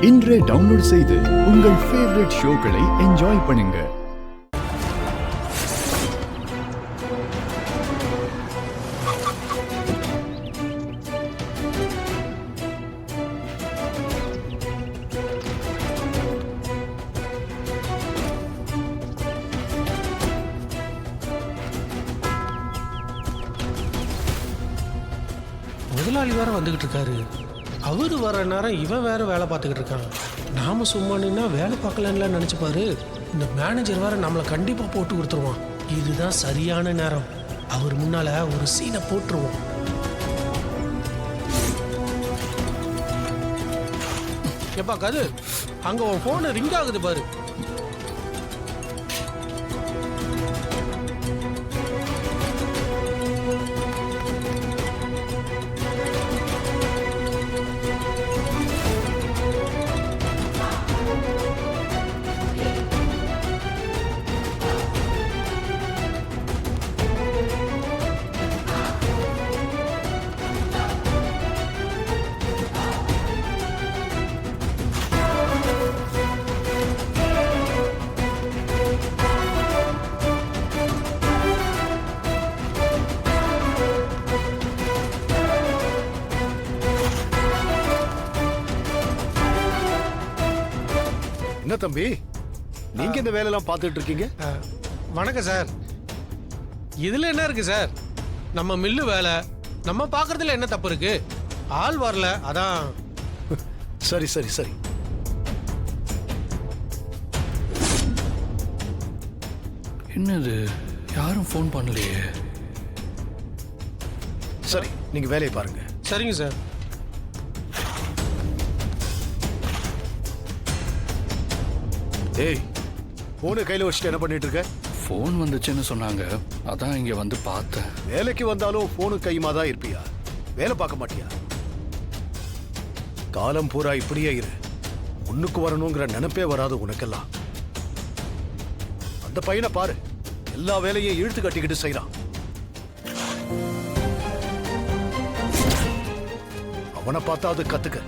இன்றே டவுன்லோட் செய்து உங்கள் ஃபேவரட் ஷோக்களை என்ஜாய் பண்ணுங்க. முதலாளி வேற வந்துகிட்டு இருக்காரு. அவரு வர நேரம் இவன் வேற வேலை பார்த்துக்கிட்டு இருக்கான். நாம சும்மா நின்னா வேலை பார்க்கலன்னு நினைச்சுப்பாரு. இந்த மேனேஜர் வேற நம்மளை கண்டிப்பா போட்டு கொடுத்துருவான். இதுதான் சரியான நேரம். அவர் முன்னால ஒரு சீனை போட்டுருவோம். எப்பா கது, அங்க உன் போன் ரிங் ஆகுது பாரு. என்ன தம்பி, நீங்க இந்த வேலையெல்லாம் பார்த்துட்டு இருக்கீங்க? வணக்கம் சார். இதுல என்ன இருக்கு சார்? நம்ம மில்லு வேலை, நம்ம பார்க்கறதுல என்ன தப்பு இருக்கு? ஆள் வரல, அதான். சரி சரி சரி. என்னது, யாரும் ஃபோன் பண்ணலையே. சரி, நீங்க வேலையை பாருங்க. சரிங்க சார். ஏய், போனை கையில வச்சுட்டு என்ன பண்ணிட்டு இருக்க? ஃபோன் வந்துச்சுன்னு சொன்னாங்க, அதான் இங்க வந்து பார்த்தேன். வேலைக்கு வந்தாலும் போனு கையுமா தான் இருப்பியா? வேலை பார்க்க மாட்டியா? காலம் பூரா இப்படியே இரு. முன்னுக்கு வரணுங்கிற நினைப்பே வராது உனக்கெல்லாம். அந்த பையனை பாரு, எல்லா வேலையும் இழுத்து கட்டிக்கிட்டு செய்யறான். அவனை பார்த்தா அது கத்துக்க.